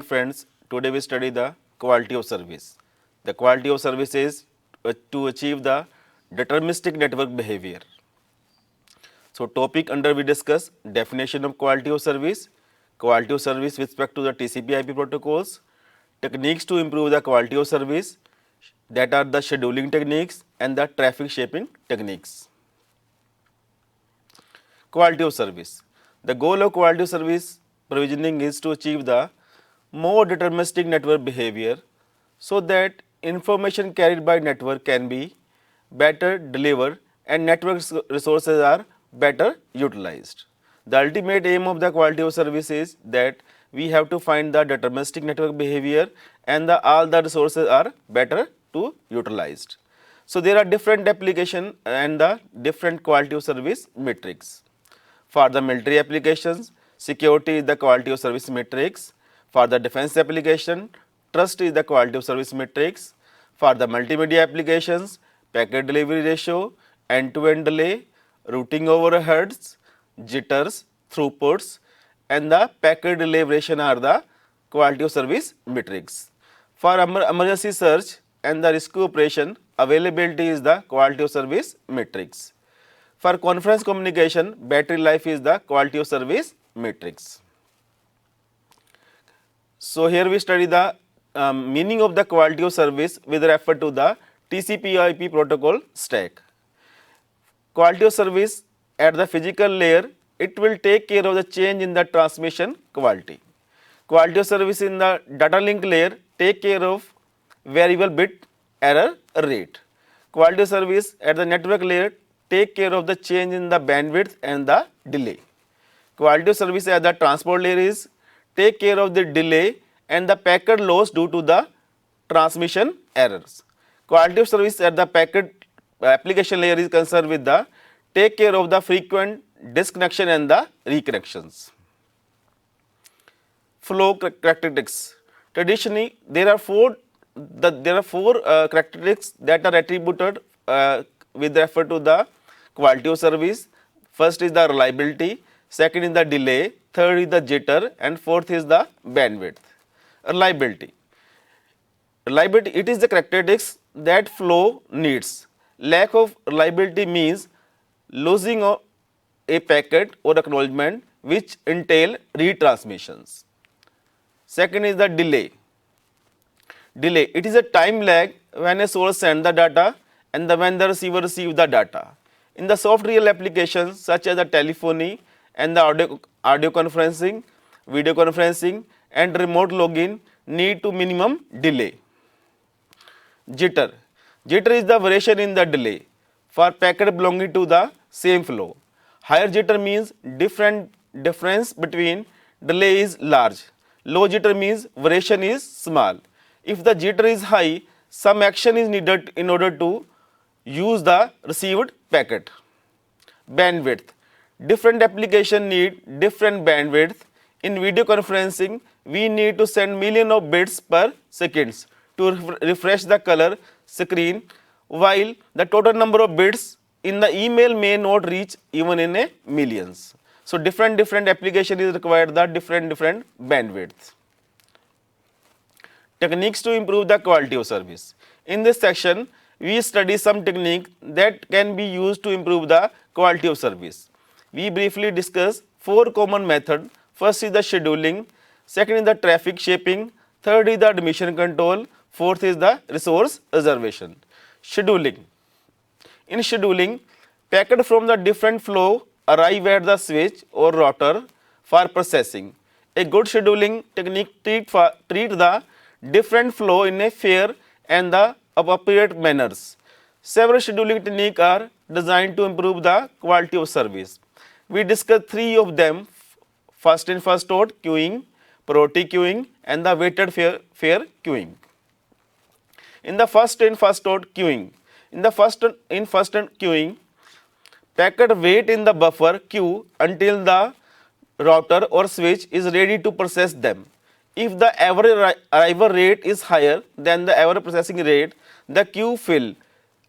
friends, today we study the quality of service. The quality of service is to achieve the deterministic network behavior. So topic under we discuss definition of quality of service with respect to the TCP/IP protocols, techniques to improve the quality of service, that are the scheduling techniques and the traffic shaping techniques. Quality of service. The goal of quality of service provisioning is to achieve the more deterministic network behavior so that information carried by network can be better delivered and network resources are better utilized. The ultimate aim of the quality of service is that we have to find the deterministic network behavior and all the resources are better to utilized. So there are different application and the different quality of service metrics. For the military applications, security is the quality of service matrix. For the defense application, trust is the quality of service matrix. For the multimedia applications, packet delivery ratio, end-to-end delay, routing overheads, jitters, throughputs, and the packet delay variation are the quality of service metrics. For emergency search and the rescue operation, availability is the quality of service metrics. For conference communication, battery life is the quality of service matrix. So here we study the meaning of the quality of service with reference to the TCP/IP protocol stack. Quality of service at the physical layer, it will take care of the change in the transmission quality. Quality of service in the data link layer take care of variable bit error rate. Quality of service at the network layer take care of the change in the bandwidth and the delay. Quality of service at the transport layer is take care of the delay and the packet loss due to the transmission errors. Quality of service at the packet application layer is concerned with the take care of the frequent disconnection and the reconnections. Flow characteristics. Traditionally, there are four characteristics that are attributed with reference to the quality of service. First is the reliability, second is the delay, third is the jitter, and fourth is the bandwidth. Reliability. Reliability, it is the characteristics that flow needs. Lack of reliability means losing a packet or acknowledgement which entail retransmissions. Second is the delay. Delay, it is a time lag when a source sends the data and when the receiver receives the data. In the soft real applications such as the telephony and the audio conferencing, video conferencing and remote login need to minimum delay. Jitter. Jitter is the variation in the delay for packet belonging to the same flow. Higher jitter means difference between delay is large. Low jitter means variation is small. If the jitter is high, some action is needed in order to use the received packet. Bandwidth. Different applications need different bandwidth. In video conferencing, we need to send millions of bits per second to refresh the color screen, while the total number of bits in the email may not reach even in a millions. So different application is required the different bandwidth. Techniques to improve the quality of service. In this section, we study some technique that can be used to improve the quality of service. We briefly discuss four common methods. First is the scheduling, second is the traffic shaping, third is the admission control, fourth is the resource reservation. Scheduling. In scheduling, packet from the different flow arrive at the switch or router for processing. A good scheduling technique treat the different flow in a fair and the appropriate manners. Several scheduling techniques are designed to improve the quality of service. We discussed three of them: first in first out queuing, priority queuing, and the weighted fair queuing. In the first in first out queuing, queuing, packet wait in the buffer queue until the router or switch is ready to process them. If the average arrival rate is higher than the average processing rate, the queue fill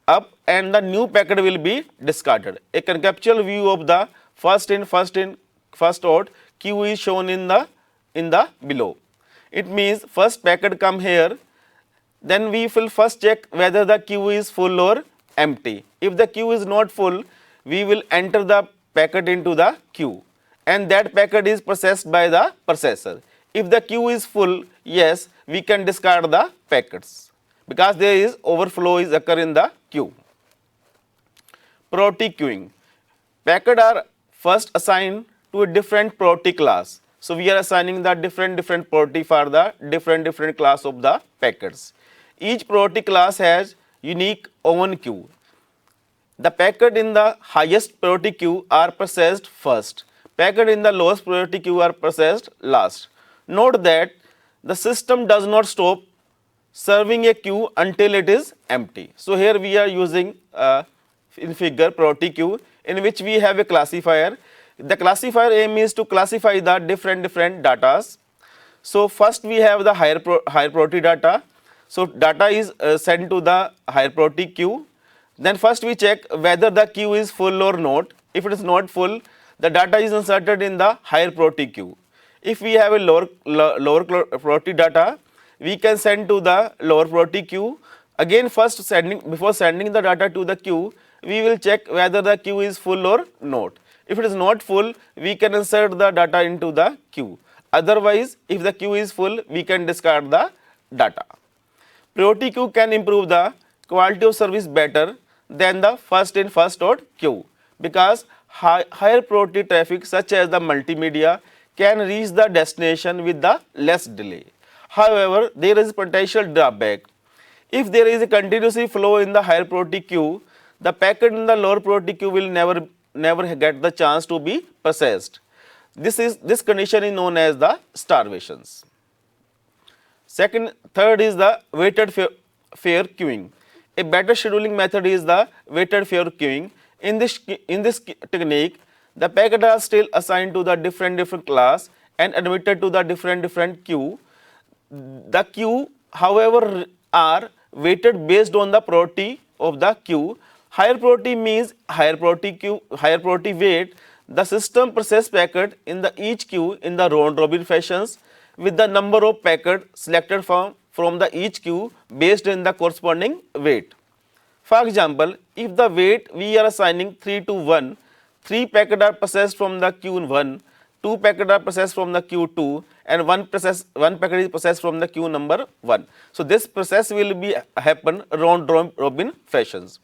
up and the new packet will be discarded. A conceptual view of the first in first out queue is shown in the below. It means first packet come here, then we will first check whether the queue is full or empty. If the queue is not full, we will enter the packet into the queue and that packet is processed by the processor. If the queue is full, yes, we can discard the packets because there is overflow is occur in the queue. Priority queuing. Packets are first assigned to a different priority class. So we are assigning the different priority for the different class of the packets. Each priority class has unique own queue. The packet in the highest priority queue are processed first. Packet in the lowest priority queue are processed last. Note that the system does not stop serving a queue until it is empty. So here we are using in figure priority queue in which we have a classifier. The classifier aim is to classify the different datas. So first we have the higher priority data. So data is sent to the higher priority queue. Then first we check whether the queue is full or not. If it is not full, the data is inserted in the higher priority queue. If we have a lower priority data, we can send to the lower priority queue. Again, before sending the data to the queue, we will check whether the queue is full or not. If it is not full, we can insert the data into the queue. Otherwise, if the queue is full, we can discard the data. Priority queue can improve the quality of service better than the first in first out queue because higher priority traffic such as the multimedia can reach the destination with the less delay. However, there is potential drawback. If there is a continuous flow in the higher priority queue, the packet in the lower priority queue will never get the chance to be processed. This condition is known as the starvations. Third is the weighted fair queuing. A better scheduling method is the weighted fair queuing. In this technique, the packets are still assigned to the different class and admitted to the different queue. The queue, however, are weighted based on the priority of the queue. Higher priority means higher priority weight. The system process packet in the each queue in the round robin fashions with the number of packets selected from the each queue based on the corresponding weight. For example, if the weight we are assigning 3 to 1, 3 packets are processed from the queue 1, 2 packets are processed from the queue 2 and one packet is processed from the queue number 1. So this process will be happen round robin fashions.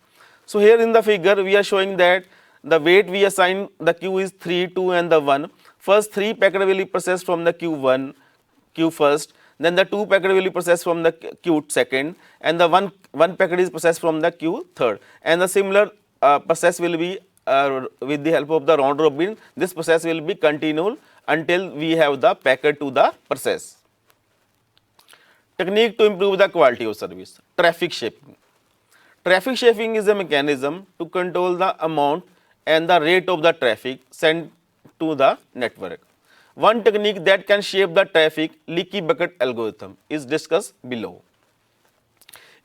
So here in the figure we are showing that the weight we assign the queue is 3, 2 and the 1. First 3 packets will be processed from the queue first, then the 2 packet will be processed from the queue second and the one packet is processed from the queue third, and the similar process will be with the help of the round robin. This process will be continual until we have the packet to the process. Technique to improve the quality of service. Traffic shaping. Traffic shaping is a mechanism to control the amount and the rate of the traffic sent to the network. One technique that can shape the traffic, leaky bucket algorithm, is discussed below.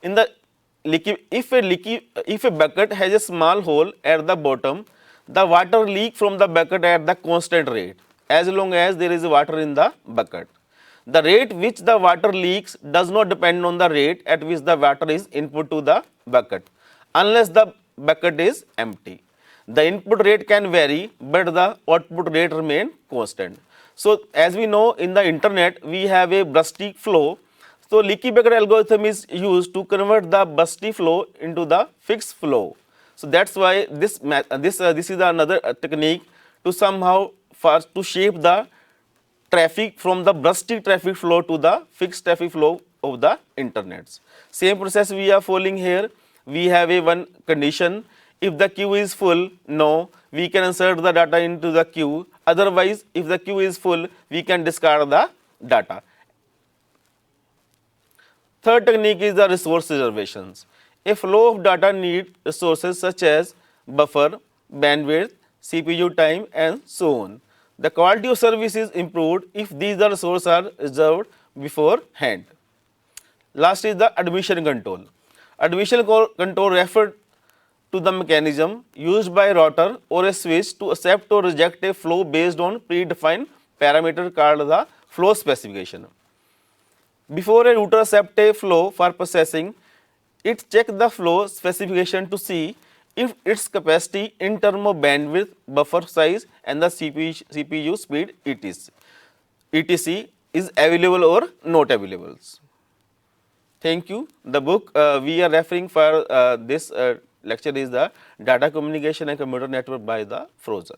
In the if a bucket has a small hole at the bottom, the water leak from the bucket at the constant rate as long as there is water in the bucket. The rate which the water leaks does not depend on the rate at which the water is input to the bucket unless the bucket is empty. The input rate can vary, but the output rate remain constant. So as we know, in the internet we have a bursty flow. So leaky bucket algorithm is used to convert the bursty flow into the fixed flow. So that's why this is another technique to somehow to shape the traffic from the bursty traffic flow to the fixed traffic flow of the internet. Same process we are following here. We have a one condition. If the queue is full, no, we can insert the data into the queue. Otherwise, if the queue is full, we can discard the data. Third technique is the resource reservations. A flow of data needs resources such as buffer, bandwidth, CPU time and so on. The quality of service is improved if these resources are reserved beforehand. Last is the admission control. Admission control refers to the mechanism used by router or a switch to accept or reject a flow based on predefined parameter called the flow specification. Before a router accept a flow for processing, it check the flow specification to see if its capacity in term of bandwidth, buffer size and the CPU speed etc is available or not available. Thank you. The book we are referring for this lecture is the Data Communication and Computer Network by the Frozen.